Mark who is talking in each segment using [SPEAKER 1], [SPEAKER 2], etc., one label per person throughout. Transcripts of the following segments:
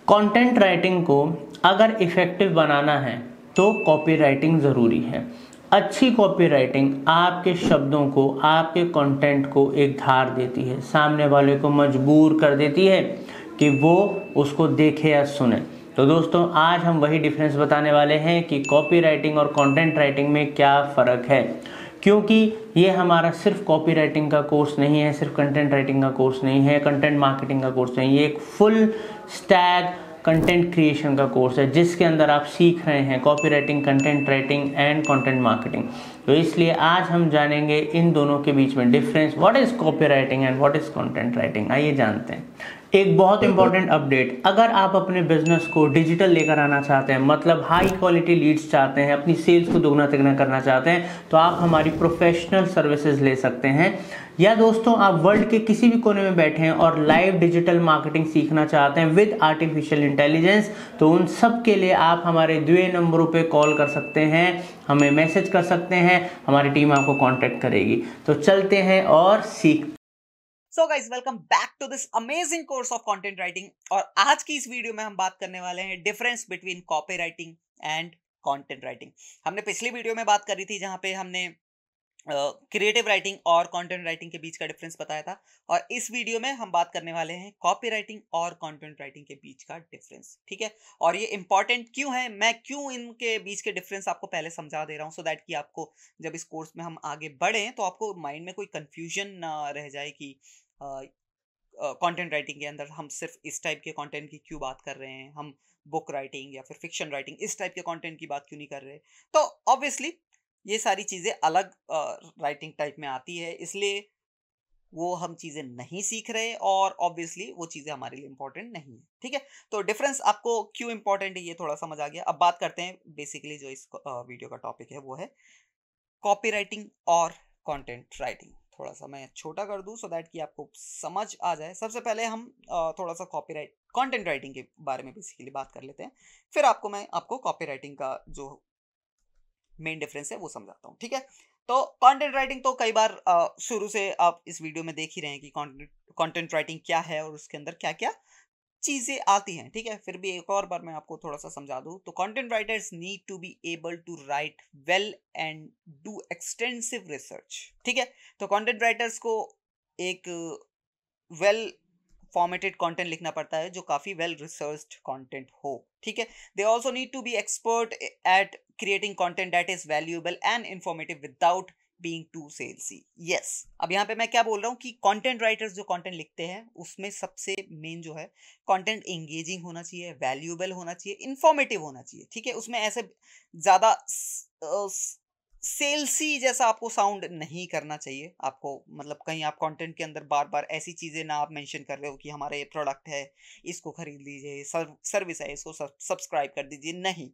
[SPEAKER 1] Content writing को अगर effective बनाना है तो कॉपी राइटिंग ज़रूरी है। अच्छी कॉपी राइटिंग आपके शब्दों को, आपके कंटेंट को एक धार देती है, सामने वाले को मजबूर कर देती है कि वो उसको देखे या सुने। तो दोस्तों, आज हम वही डिफरेंस बताने वाले हैं कि कॉपी राइटिंग और कंटेंट राइटिंग में क्या फ़र्क है, क्योंकि ये हमारा सिर्फ कॉपी राइटिंग का कोर्स नहीं है, सिर्फ कंटेंट राइटिंग का कोर्स नहीं है, कंटेंट मार्केटिंग का कोर्स नहीं, ये एक फुल स्टैक कंटेंट क्रिएशन का कोर्स है जिसके अंदर आप सीख रहे हैं copy writing, content writing and content marketing. तो इसलिए आज हम जानेंगे इन दोनों के बीच में difference, what is copy writing and what is content writing. आइए जानते हैं। एक बहुत इंपॉर्टेंट अपडेट, अगर आप अपने बिजनेस को डिजिटल लेकर आना चाहते हैं, मतलब हाई क्वालिटी लीड्स चाहते हैं, अपनी सेल्स को दोगुना तिगुना करना चाहते हैं, तो आप हमारी प्रोफेशनल सर्विसेज ले सकते हैं। या दोस्तों, आप वर्ल्ड के किसी भी कोने में बैठे हैं और लाइव डिजिटल मार्केटिंग सीखना चाहते हैं विद आर्टिफिशियल इंटेलिजेंस, तो उन सब के लिए आप हमारे द्वे नंबरों पे कॉल कर सकते हैं, हमें मैसेज कर सकते हैं, हमारी टीम आपको कांटेक्ट करेगी। तो चलते हैं और सीखते।
[SPEAKER 2] So guys, welcome back to this amazing course of content writing. और आज की इस वीडियो में हम बात करने वाले हैं difference between copy writing and content writing. हमने पिछली वीडियो में बात करी थी जहां पे हमने क्रिएटिव राइटिंग और कंटेंट राइटिंग के बीच का डिफरेंस बताया था, और इस वीडियो में हम बात करने वाले हैं कॉपी राइटिंग और कंटेंट राइटिंग के बीच का डिफरेंस। ठीक है, और ये इंपॉर्टेंट क्यों है, मैं क्यों इनके बीच के डिफरेंस आपको पहले समझा दे रहा हूँ, सो दैट कि आपको जब इस कोर्स में हम आगे बढ़े तो आपको माइंड में कोई कंफ्यूजन ना रह जाए कि कंटेंट राइटिंग के अंदर हम सिर्फ इस टाइप के कंटेंट की क्यों बात कर रहे हैं, हम बुक राइटिंग या फिर फिक्शन राइटिंग इस टाइप के कंटेंट की बात क्यों नहीं कर रहे। तो ऑब्वियसली ये सारी चीज़ें अलग राइटिंग टाइप में आती है, इसलिए वो हम चीज़ें नहीं सीख रहे, और ऑब्वियसली वो चीज़ें हमारे लिए इंपॉर्टेंट नहीं है। ठीक है, तो डिफरेंस आपको क्यों इंपॉर्टेंट है ये थोड़ा समझ आ गया। अब बात करते हैं बेसिकली जो इस वीडियो का टॉपिक है वो है कॉपी राइटिंग और कंटेंट राइटिंग। थोड़ा सा मैं छोटा कर दूं सो दैट कि आपको समझ आ जाए। सबसे पहले हम थोड़ा सा कॉपीराइट कंटेंट राइटिंग के बारे में बेसिकली बात कर लेते हैं, फिर मैं आपको कॉपी राइटिंग का जो मेन डिफरेंस है वो समझाता हूँ। ठीक है, तो कंटेंट राइटिंग तो कई बार शुरू से आप इस वीडियो में देख ही रहे हैं कि कंटेंट राइटिंग क्या है और उसके अंदर क्या क्या चीजें आती हैं। ठीक है, फिर भी एक और बार मैं आपको थोड़ा सा समझा दूं। तो content writers need to be able to write well and do extensive research. ठीक है, तो कंटेंट राइटर्स को एक वेल फॉर्मेटेड कंटेंट लिखना पड़ता है जो काफी वेल रिसर्च्ड कंटेंट हो। ठीक है, they also need to be expert at creating content that is valuable and informative without being too salesy. Yes, अब यहाँ पे मैं क्या बोल रहा हूँ कि कंटेंट राइटर्स जो कंटेंट लिखते हैं उसमें सबसे मेन जो है कंटेंट एंगेजिंग होना चाहिए, वैल्यूएबल होना चाहिए, इंफॉर्मेटिव होना चाहिए। ठीक है, उसमें ऐसे ज्यादा सेल्सी जैसा आपको साउंड नहीं करना चाहिए। आपको मतलब कहीं आप कंटेंट के अंदर बार बार ऐसी चीजें ना आप मेंशन कर रहे हो कि हमारा ये प्रोडक्ट है, इसको खरीद लीजिए, सर्विस है, इसको सब्सक्राइब कर दीजिए। नहीं,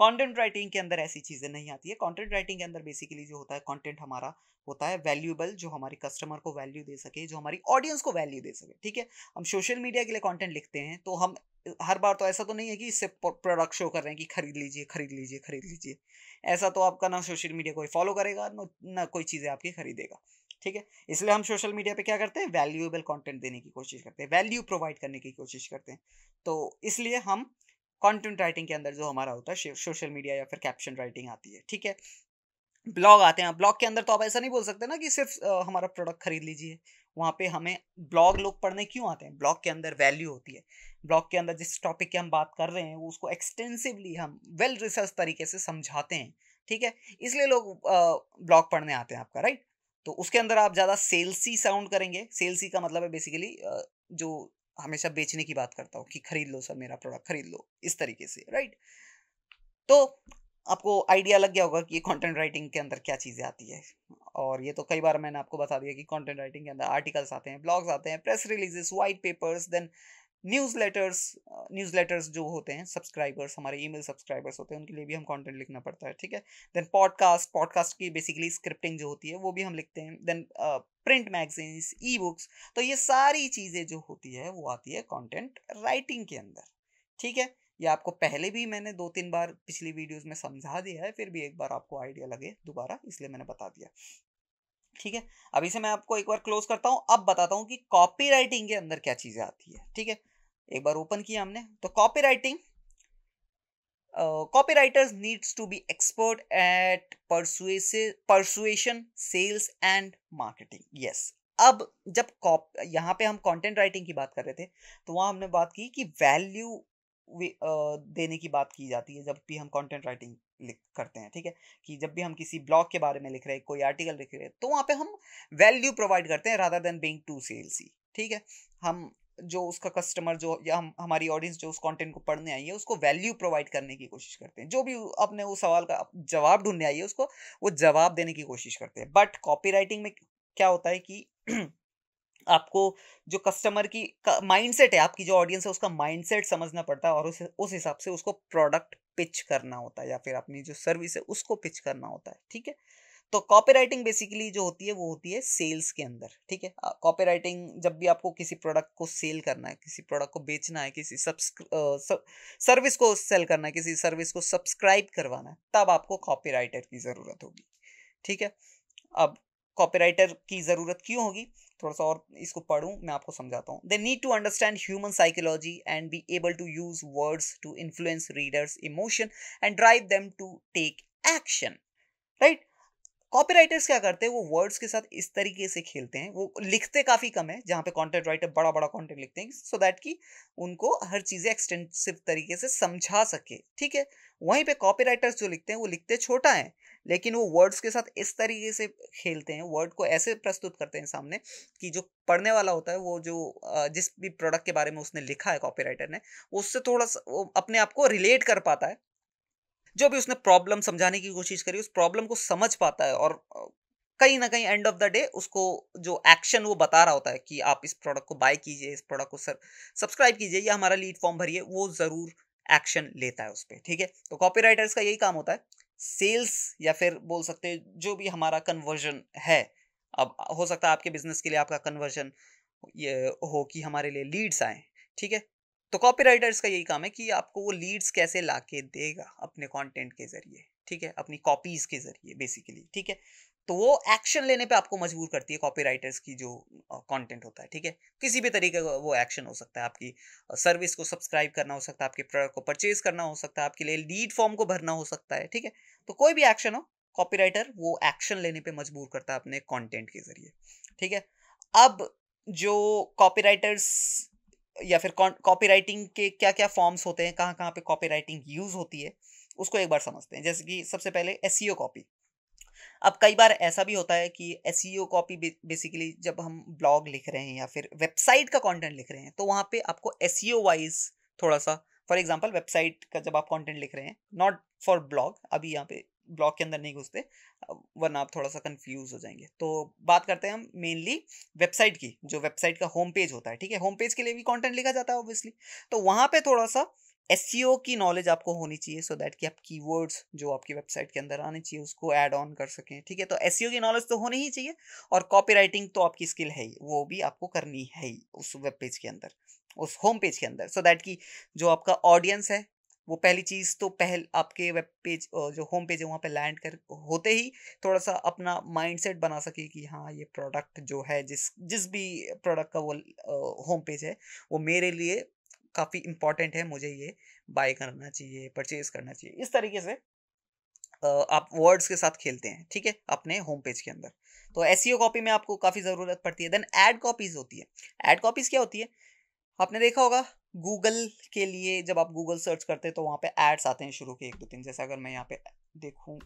[SPEAKER 2] कंटेंट राइटिंग के अंदर ऐसी चीजें नहीं आती है। कंटेंट राइटिंग के अंदर बेसिकली जो होता है कंटेंट हमारा होता है वैल्यूएबल, जो हमारे कस्टमर को वैल्यू दे सके, जो हमारी ऑडियंस को वैल्यू दे सके। ठीक है, हम सोशल मीडिया के लिए कंटेंट लिखते हैं तो हम हर बार तो ऐसा तो नहीं है कि इससे प्रोडक्ट शो कर रहे हैं कि खरीद लीजिए खरीद लीजिए खरीद लीजिए। ऐसा तो आपका ना सोशल मीडिया कोई फॉलो करेगा ना कोई चीज़ें आपकी खरीदेगा। ठीक है, इसलिए हम सोशल मीडिया पे क्या करते हैं, वैल्यूएबल कंटेंट देने की कोशिश करते हैं, वैल्यू प्रोवाइड करने की कोशिश करते हैं। तो इसलिए हम कंटेंट राइटिंग के अंदर जो हमारा होता है सोशल मीडिया या फिर कैप्शन राइटिंग आती है। ठीक है, ब्लॉग आते हैं। ब्लॉग के अंदर तो आप ऐसा नहीं बोल सकते ना कि सिर्फ हमारा प्रोडक्ट खरीद लीजिए। वहाँ पे हमें ब्लॉग लोग पढ़ने क्यों आते हैं, ब्लॉग के अंदर वैल्यू होती है। ब्लॉग के अंदर जिस टॉपिक की हम बात कर रहे हैं वो उसको एक्सटेंसिवली हम वेल रिसर्च तरीके से समझाते हैं। ठीक है, इसलिए लोग ब्लॉग पढ़ने आते हैं आपका, राइट। तो उसके अंदर आप ज़्यादा सेल्सी साउंड करेंगे। सेल्सी का मतलब है बेसिकली जो हमेशा बेचने की बात करता हूँ कि खरीद लो सर मेरा प्रोडक्ट, खरीद लो, इस तरीके से, राइट। तो आपको आइडिया लग गया होगा कि ये कंटेंट राइटिंग के अंदर क्या चीज़ें आती है। और ये तो कई बार मैंने आपको बता दिया कि कंटेंट राइटिंग के अंदर आर्टिकल्स आते हैं, ब्लॉग्स आते हैं, press releases, white papers, then newsletters. Newsletters जो होते हैं, सब्सक्राइबर्स, हमारे ईमेल सब्सक्राइबर्स होते हैं, उनके लिए भी हम कंटेंट लिखना पड़ता है। ठीक है, देन पॉडकास्ट, पॉडकास्ट की बेसिकली स्क्रिप्टिंग जो होती है वो भी हम लिखते हैं। Then print magazines, e books. तो ये सारी चीज़ें जो होती है वो आती है कंटेंट राइटिंग के अंदर। ठीक है, ये आपको पहले भी मैंने 2-3 बार पिछली वीडियोस में समझा दिया है, फिर भी एक बार आपको आइडिया लगे दोबारा, इसलिए मैंने बता दिया। ठीक है, अभी से मैं आपको एक बार क्लोज करता हूं, अब बताता हूं कि कॉपीराइटिंग के अंदर क्या चीजें आती है। ठीक है, एक बार ओपन किया हमने, तो copywriting, copywriters needs to be expert at persuasion, sales and marketing. Yes. अब जब यहाँ पे हम कंटेंट राइटिंग की बात कर रहे थे, तो वहां हमने बात की कि वैल्यू देने की बात की जाती है जब भी हम कंटेंट राइटिंग करते हैं। ठीक है, कि जब भी हम किसी ब्लॉग के बारे में लिख रहे हैं, कोई आर्टिकल लिख रहे हैं, तो वहां पे हम वैल्यू प्रोवाइड करते हैं रादर देन बीइंग टू सेल्सी। ठीक है, हम जो उसका कस्टमर जो या हमारी ऑडियंस जो उस कंटेंट को पढ़ने आई है, उसको वैल्यू प्रोवाइड करने की कोशिश करते हैं। जो भी अपने वो सवाल का जवाब ढूंढने आई है, उसको वो जवाब देने की कोशिश करते हैं। बट कॉपीराइटिंग में क्या होता है कि आपको जो कस्टमर की माइंडसेट है, आपकी जो ऑडियंस है, उसका माइंडसेट समझना पड़ता है और उस हिसाब से उसको प्रोडक्ट पिच करना होता है या फिर अपनी जो सर्विस है उसको पिच करना होता है। ठीक है, तो कॉपीराइटिंग बेसिकली जो होती है वो होती है सेल्स के अंदर। ठीक है, कॉपीराइटिंग जब भी आपको किसी प्रोडक्ट को सेल करना है, किसी प्रोडक्ट को बेचना है, किसी सर्विस को सेल करना है, किसी सर्विस को सब्सक्राइब करवाना है, तब आपको कॉपीराइटर की ज़रूरत होगी। ठीक है, अब कॉपीराइटर की ज़रूरत क्यों होगी, थोड़ा सा और इसको पढ़ूं, मैं आपको समझाता हूँ। They need to understand human psychology and be able to use words to influence readers emotion and drive them to take action. Right, copywriters क्या करते हैं, वो वर्ड्स के साथ इस तरीके से खेलते हैं, वो लिखते काफी कम है, जहां पे कंटेंट राइटर बड़ा बड़ा कंटेंट लिखते हैं सो दैट कि उनको हर चीजें एक्सटेंसिव तरीके से समझा सके। ठीक है, वहीं पे कॉपीराइटर्स जो लिखते हैं वो लिखते छोटा है, लेकिन वो वर्ड्स के साथ इस तरीके से खेलते हैं, वर्ड को ऐसे प्रस्तुत करते हैं सामने कि जो पढ़ने वाला होता है, वो जो जिस भी प्रोडक्ट के बारे में उसने लिखा है कॉपीराइटर ने, उससे थोड़ा सा वो अपने आप को रिलेट कर पाता है। जो भी उसने प्रॉब्लम समझाने की कोशिश करी, उस प्रॉब्लम को समझ पाता है और कहीं ना कहीं एंड ऑफ द डे उसको जो एक्शन वो बता रहा होता है कि आप इस प्रोडक्ट को बाय कीजिए, इस प्रोडक्ट को सब्सक्राइब कीजिए या हमारा लीड फॉर्म भरिए, वो जरूर एक्शन लेता है उस पर। ठीक है, तो कॉपीराइटर्स का यही काम होता है, सेल्स या फिर बोल सकते हैं जो भी हमारा कन्वर्जन है। अब हो सकता है आपके बिजनेस के लिए आपका कन्वर्जन ये हो कि हमारे लिए लीड्स आए। ठीक है, तो कॉपीराइटर्स का यही काम है कि आपको वो लीड्स कैसे लाके देगा अपने कंटेंट के जरिए। ठीक है, अपनी कॉपीज के जरिए बेसिकली। ठीक है, तो वो एक्शन लेने पे आपको मजबूर करती है कॉपीराइटर्स की जो कंटेंट होता है। ठीक है, किसी भी तरीके का वो एक्शन हो सकता है, आपकी सर्विस को सब्सक्राइब करना हो सकता है, आपके प्रोडक्ट को परचेज करना हो सकता है, आपके लिए लीड फॉर्म को भरना हो सकता है। ठीक है, तो कोई भी एक्शन हो, कॉपीराइटर वो एक्शन लेने पे मजबूर करता है अपने कंटेंट के जरिए। ठीक है, अब जो कॉपीराइटर्स या फिर कॉपीराइटिंग के क्या क्या फॉर्म्स होते हैं, कहाँ कहाँ पे कॉपीराइटिंग यूज होती है, उसको एक बार समझते हैं। जैसे कि सबसे पहले एसईओ कॉपी। अब कई बार ऐसा भी होता है कि एसईओ कॉपी बेसिकली जब हम ब्लॉग लिख रहे हैं या फिर वेबसाइट का कंटेंट लिख रहे हैं, तो वहाँ पे आपको एसईओ वाइज थोड़ा सा, फॉर एग्जांपल वेबसाइट का जब आप कंटेंट लिख रहे हैं, नॉट फॉर ब्लॉग, अभी यहाँ पे ब्लॉग के अंदर नहीं घुसते वरना आप थोड़ा सा कंफ्यूज हो जाएंगे। तो बात करते हैं हम मेनली वेबसाइट की, जो वेबसाइट का होम पेज होता है। ठीक है, होम पेज के लिए भी कंटेंट लिखा जाता है ऑब्वियसली, तो वहाँ पे थोड़ा सा एसईओ की नॉलेज आपको होनी चाहिए सो दैट कि आप कीवर्ड्स जो आपकी वेबसाइट के अंदर आने चाहिए उसको ऐड ऑन कर सकें। ठीक है, तो एसईओ की नॉलेज तो होनी ही चाहिए, और कॉपीराइटिंग तो आपकी स्किल है ही, वो भी आपको करनी है ही उस वेब पेज के अंदर, उस होम पेज के अंदर, सो दैट कि जो आपका ऑडियंस है वो पहली चीज़ तो आपके वेब पेज जो होम पेज है वहाँ पे लैंड कर होते ही थोड़ा सा अपना माइंडसेट बना सके कि हाँ ये प्रोडक्ट जो है, जिस जिस भी प्रोडक्ट का वो होम पेज है, वो मेरे लिए काफ़ी इंपॉर्टेंट है, मुझे ये बाय करना चाहिए, परचेज करना चाहिए। इस तरीके से आप वर्ड्स के साथ खेलते हैं। ठीक है, अपने होम पेज के अंदर, तो एसईओ कॉपी में आपको काफ़ी ज़रूरत पड़ती है। देन ऐड कॉपीज होती है। ऐड कॉपीज क्या होती है, आपने देखा होगा गूगल के लिए जब आप गूगल सर्च करते हैं तो वहाँ पे एड्स आते हैं शुरू के 1 2 3। जैसे अगर मैं यहाँ पे देखूँ,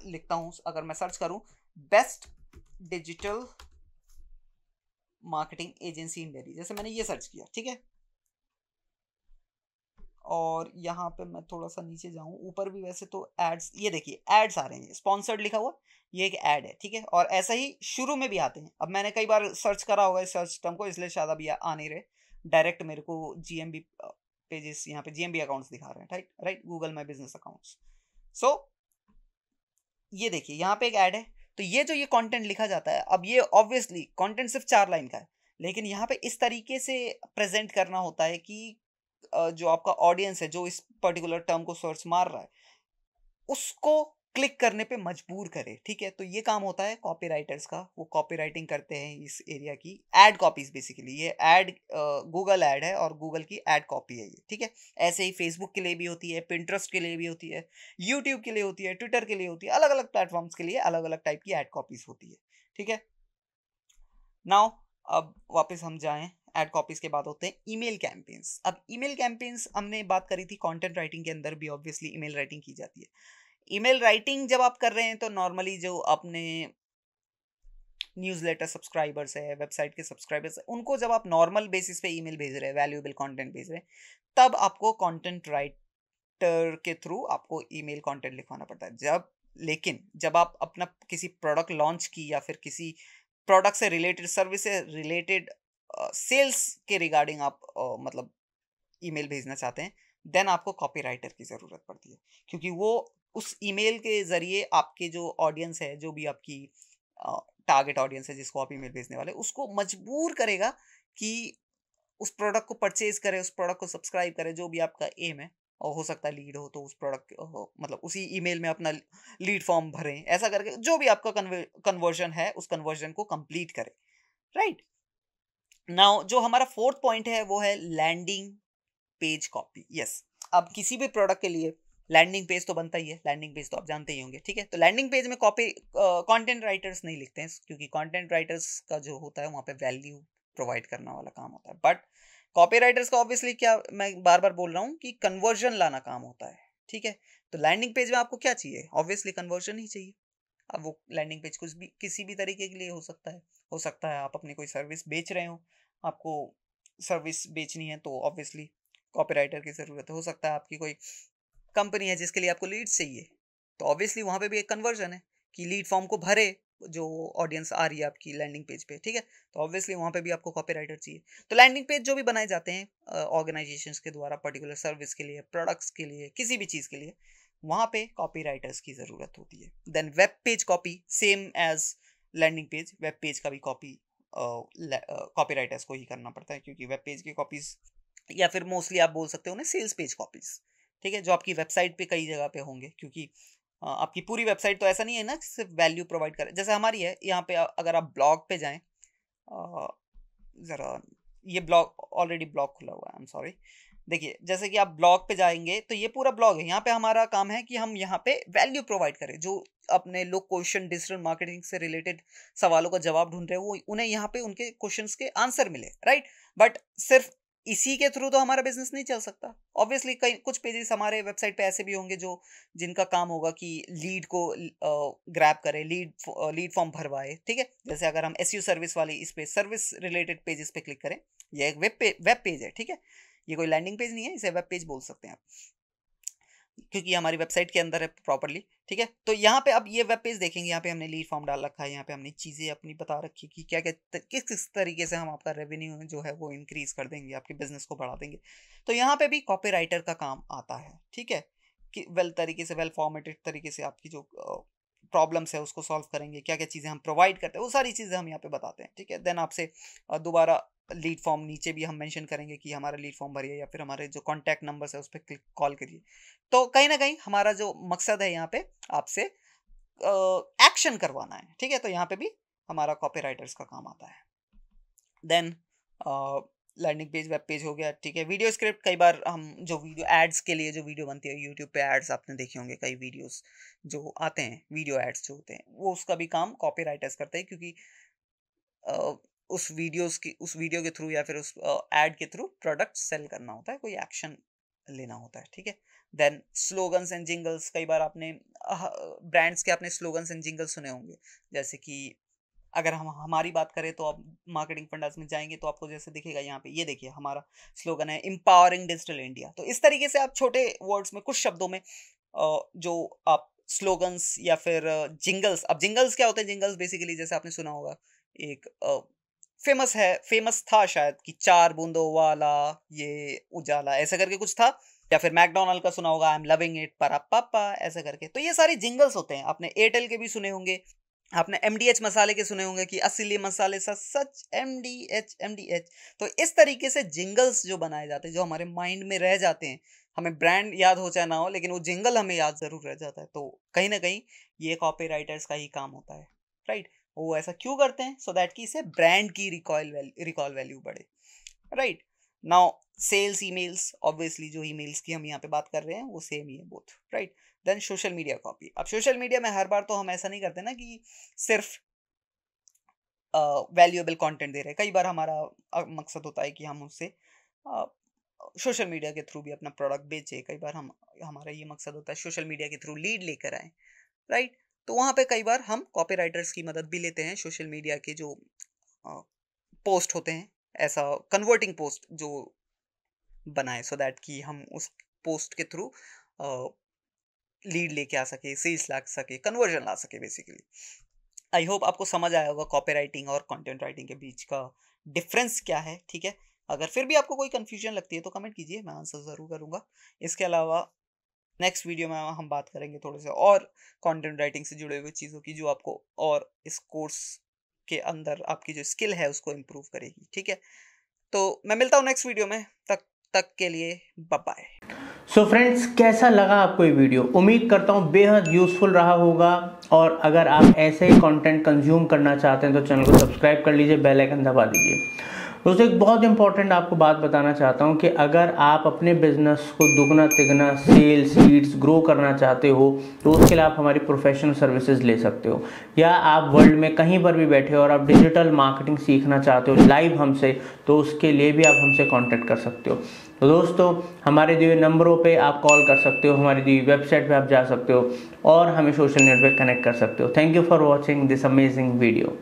[SPEAKER 2] लिखता हूँ, अगर मैं सर्च करूँ बेस्ट डिजिटल मार्केटिंग एजेंसी इन दिल्ली, जैसे मैंने ये सर्च किया। ठीक है, और यहाँ पे मैं थोड़ा सा नीचे जाऊँ, ऊपर भी वैसे तो एड्स, ये देखिए एड्स आ रहे हैं, स्पॉन्सर्ड लिखा हुआ, ये एक ऐड है। ठीक है, और ऐसा ही शुरू में भी आते हैं। अब मैंने कई बार सर्च करा होगा इस सर्च टर्म को, इसलिए शायद अभी आ नहीं रहे, डायरेक्ट मेरे को जीएमबी पेजेस, यहाँ पे जीएमबी अकाउंट्स दिखा रहे हैं। Right right, Google my business accounts. So ये देखिए यहाँ पे एक ऐड है, तो ये जो ये कंटेंट लिखा जाता है, अब ये ऑब्वियसली कंटेंट सिर्फ 4 लाइन का है, लेकिन यहाँ पे इस तरीके से प्रेजेंट करना होता है कि जो आपका ऑडियंस है, जो इस पर्टिकुलर टर्म को सर्च मार रहा है, उसको क्लिक करने पे मजबूर करे, ठीक है। तो ये काम होता है कॉपीराइटर्स का, वो कॉपी राइटिंग करते हैं इस एरिया की। एड कॉपीज बेसिकली, ये एड गूगल एड है और गूगल की एड कॉपी है ये, ठीक है। ऐसे ही फेसबुक के लिए भी होती है, पिंटरेस्ट के लिए भी होती है, यूट्यूब के लिए होती है, ट्विटर के लिए होती है, अलग अलग प्लेटफॉर्म्स के लिए अलग अलग टाइप की एड कॉपीज होती है, ठीक है। नाउ अब वापस हम जाएं, एड कॉपीज के बाद होते हैं ईमेल कैंपेन्स। अब ईमेल कैंपेन्स हमने बात करी थी कंटेंट राइटिंग के अंदर भी ऑब्वियसली ईमेल राइटिंग की जाती है। ईमेल राइटिंग जब आप कर रहे हैं तो नॉर्मली जो अपने न्यूज़लेटर सब्सक्राइबर्स है, वेबसाइट के सब्सक्राइबर्स है, उनको जब आप नॉर्मल बेसिस पे ईमेल भेज रहे हैं, वैल्यूएबल कंटेंट भेज रहे हैं, तब आपको कंटेंट राइटर के थ्रू आपको ईमेल कंटेंट लिखवाना पड़ता है। लेकिन जब आप अपना किसी प्रोडक्ट लॉन्च की या फिर किसी प्रोडक्ट से रिलेटेड, सर्विस से रिलेटेड, सेल्स के रिगार्डिंग आप मतलब ईमेल भेजना चाहते हैं, देन आपको कॉपीराइटर की ज़रूरत पड़ती है, क्योंकि वो उस ईमेल के ज़रिए आपके जो ऑडियंस है, जो भी आपकी टारगेट ऑडियंस है जिसको आप ईमेल भेजने वाले, उसको मजबूर करेगा कि उस प्रोडक्ट को परचेज करे, उस प्रोडक्ट को सब्सक्राइब करे, जो भी आपका एम है। और हो सकता है लीड हो तो उस प्रोडक्ट मतलब उसी ईमेल में अपना लीड फॉर्म भरें, ऐसा करके जो भी आपका कन्वर्जन है उस कन्वर्जन को कंप्लीट करें, राइट। नाउ जो हमारा फोर्थ पॉइंट है वो है लैंडिंग पेज कॉपी। यस, अब किसी भी प्रोडक्ट के लिए लैंडिंग पेज तो बनता ही है, लैंडिंग पेज तो आप जानते ही होंगे, ठीक है। तो लैंडिंग पेज में कॉपी कंटेंट राइटर्स नहीं लिखते हैं, क्योंकि कंटेंट राइटर्स का जो होता है वहाँ पे वैल्यू प्रोवाइड करना वाला काम होता है। बट कॉपी राइटर्स का ऑब्वियसली, क्या मैं बार बार बोल रहा हूँ कि कन्वर्जन लाना काम होता है, ठीक है। तो लैंडिंग पेज में आपको क्या चाहिए? ऑब्वियसली कन्वर्जन ही चाहिए। अब वो लैंडिंग पेज कुछ भी, किसी भी तरीके के लिए हो सकता है। हो सकता है आप अपनी कोई सर्विस बेच रहे हो, आपको सर्विस बेचनी है तो ऑब्वियसली कॉपीराइटर की ज़रूरत है। हो सकता है आपकी कोई कंपनी है जिसके लिए आपको लीड्स चाहिए, तो ऑब्वियसली वहाँ पे भी एक कन्वर्जन है कि लीड फॉर्म को भरे जो ऑडियंस आ रही है आपकी लैंडिंग पेज पे, ठीक है। तो ऑब्वियसली वहाँ पे भी आपको कॉपीराइटर चाहिए। तो लैंडिंग पेज जो भी बनाए जाते हैं ऑर्गेनाइजेशंस के द्वारा, पर्टिकुलर सर्विस के लिए, प्रोडक्ट्स के लिए, किसी भी चीज़ के लिए, वहाँ पे कॉपीराइटर्स की ज़रूरत होती है। Then web page copy, same as landing page, web page का भी कॉपी कॉपीराइटर्स को ही करना पड़ता है, क्योंकि वेब पेज की कॉपीज, या फिर मोस्टली आप बोल सकते हो उन्हें सेल्स पेज कॉपीज, ठीक है, जो आपकी वेबसाइट पे कई जगह पे होंगे। क्योंकि आपकी पूरी वेबसाइट तो ऐसा नहीं है ना सिर्फ वैल्यू प्रोवाइड करे, जैसे हमारी है यहाँ पे। अगर आप ब्लॉग पे जाएं, ज़रा, ये ब्लॉग ऑलरेडी ब्लॉग खुला हुआ है, आई एम सॉरी। देखिए, जैसे कि आप ब्लॉग पे जाएंगे तो ये पूरा ब्लॉग है। यहाँ पे हमारा काम है कि हम यहाँ पे वैल्यू प्रोवाइड करें। जो अपने लोग क्वेश्चन डिजिटल मार्केटिंग से रिलेटेड सवालों का जवाब ढूंढ रहे हैं, वो उन्हें यहाँ पे उनके क्वेश्चंस के आंसर मिले, राइट। बट सिर्फ इसी के थ्रू तो हमारा बिजनेस नहीं चल सकता। ऑब्वियसली कई कुछ पेजेस हमारे वेबसाइट पे ऐसे भी होंगे जो जिनका काम होगा कि लीड को ग्रैब करे, लीड फॉर्म भरवाए, ठीक है। जैसे अगर हम एसईओ सर्विस वाली इस पे सर्विस रिलेटेड पेजेस पे क्लिक करें, ये एक वेब पेज है, ठीक है। ये कोई लैंडिंग पेज नहीं है, इसे वेब पेज बोल सकते हैं आप, क्योंकि हमारी वेबसाइट के अंदर है प्रॉपर्ली, ठीक है। तो यहाँ पे अब ये वेब पेज देखेंगे, यहाँ पे हमने लीड फॉर्म डाल रखा है, यहाँ पे हमने चीज़ें अपनी बता रखी कि क्या क्या किस तरीके से हम आपका रेवेन्यू जो है वो इंक्रीज कर देंगे, आपके बिजनेस को बढ़ा देंगे। तो यहाँ पे भी कॉपीराइटर का काम आता है, ठीक है, कि वेल तरीके से, वेल फॉर्मेटेड तरीके से आपकी जो प्रॉब्लम्स है उसको सॉल्व करेंगे, क्या क्या चीज़ें हम प्रोवाइड करते हैं वो सारी चीज़ें हम यहाँ पे बताते हैं, ठीक है। देन आपसे दोबारा लीड फॉर्म नीचे भी हम मेंशन करेंगे कि हमारा लीड फॉर्म भरिए, या फिर हमारे जो कॉन्टैक्ट नंबर्स है उस पर क्लिक कॉल करिए। तो कहीं ना कहीं हमारा जो मकसद है यहाँ पे आपसे एक्शन करवाना है, ठीक है। तो यहाँ पे भी हमारा कॉपीराइटर्स का काम आता है। Then landing page, web page हो गया, ठीक है। वीडियो स्क्रिप्ट, कई बार हम जो वीडियो एड्स के लिए जो वीडियो बनती है यूट्यूब पे, एड्स आपने देखे होंगे, कई वीडियोस जो आते हैं, वीडियो एड्स जो होते हैं, वो उसका भी काम कॉपीराइटर्स करते हैं, क्योंकि उस वीडियो के थ्रू या फिर उस एड के थ्रू प्रोडक्ट सेल करना होता है, कोई एक्शन लेना होता है, ठीक है। देन स्लोगन्स एंड जिंगल्स, कई बार आपने ब्रांड्स के आपने स्लोगन्स एंड जिंगल्स सुने होंगे। जैसे कि अगर हम हमारी बात करें तो आप मार्केटिंग फंडास में जाएंगे तो आपको जैसे दिखेगा यहाँ पे, ये देखिए हमारा स्लोगन है एम्पावरिंग डिजिटल इंडिया। तो इस तरीके से आप छोटे वर्ड्स में, कुछ शब्दों में जो आप स्लोगन्स या फिर जिंगल्स, अब जिंगल्स क्या होते हैं? जिंगल्स बेसिकली जैसे आपने सुना होगा, एक फेमस था शायद कि 4 बूंदों वाला ये उजाला, ऐसा करके कुछ था। या फिर मैकडोनल्ड का सुना होगा, आई एम लविंग इट पर पापा, ऐसा करके। तो ये सारे जिंगल्स होते हैं। आपने एयरटेल के भी सुने होंगे, आपने एमडीएच मसाले के सुने होंगे कि असली मसाले सच एमडीएच। तो इस तरीके से जिंगल्स जो बनाए जाते हैं, जो हमारे माइंड में रह जाते हैं, हमें ब्रांड याद हो चाहे ना हो, लेकिन वो जिंगल हमें याद जरूर रह जाता है। तो कहीं ना कहीं ये कॉपी राइटर्स का ही काम होता है, राइट। वो ऐसा क्यों करते हैं? सो दैट कि इससे ब्रांड की रिकॉल वैल्यू बढ़े, right. Now sales emails, obviously जो ईमेल्स की हम यहाँ पे बात कर रहे हैं वो सेम ही है both, right. Then social media copy. अब सोशल मीडिया में हर बार तो हम ऐसा नहीं करते ना कि सिर्फ वैल्यूएबल कंटेंट दे रहे हैं। कई बार हमारा मकसद होता है कि हम उससे सोशल मीडिया के थ्रू भी अपना प्रोडक्ट बेचें। कई बार हमारा ये मकसद होता है सोशल मीडिया के थ्रू लीड लेकर आए, राइट। तो वहाँ पे कई बार हम कॉपीराइटर्स की मदद भी लेते हैं। सोशल मीडिया के जो पोस्ट होते हैं, ऐसा कन्वर्टिंग पोस्ट जो बनाए, सो दैट कि हम उस पोस्ट के थ्रू लीड लेके आ सके, सेल्स ला सके, कन्वर्जन ला सके बेसिकली। आई होप आपको समझ आया होगा कॉपी राइटिंग और कंटेंट राइटिंग के बीच का डिफरेंस क्या है, ठीक है। अगर फिर भी आपको कोई कंफ्यूजन लगती है तो कमेंट कीजिए, मैं आंसर ज़रूर करूँगा। इसके अलावा नेक्स्ट वीडियो में हम बात करेंगे थोड़े से और कंटेंट राइटिंग से जुड़े हुए चीज़ों की, जो आपको और इस कोर्स के अंदर आपकी जो स्किल है उसको इम्प्रूव करेगी, ठीक है। तो मैं मिलता हूँ नेक्स्ट वीडियो में, तक के लिए बाय बाय।
[SPEAKER 1] सो फ्रेंड्स, कैसा लगा आपको ये वीडियो? उम्मीद करता हूँ बेहद यूज़फुल रहा होगा। और अगर आप ऐसे ही कंटेंट कंज्यूम करना चाहते हैं तो चैनल को सब्सक्राइब कर लीजिए, बेल आइकन दबा दीजिए। दोस्तों, एक बहुत इंपॉर्टेंट आपको बात बताना चाहता हूँ कि अगर आप अपने बिजनेस को दुगना तिगना सेल्स लीड्स ग्रो करना चाहते हो तो उसके लिए आप हमारी प्रोफेशनल सर्विसेज ले सकते हो। या आप वर्ल्ड में कहीं पर भी बैठे हो और आप डिजिटल मार्केटिंग सीखना चाहते हो लाइव हमसे, तो उसके लिए भी आप हमसे कांटेक्ट कर सकते हो। तो दोस्तों, हमारे दिए नंबरों पे आप कॉल कर सकते हो, हमारी दी वेबसाइट पे आप जा सकते हो और हमें सोशल नेटवर्क कनेक्ट कर सकते हो। Thank you for watching this amazing video.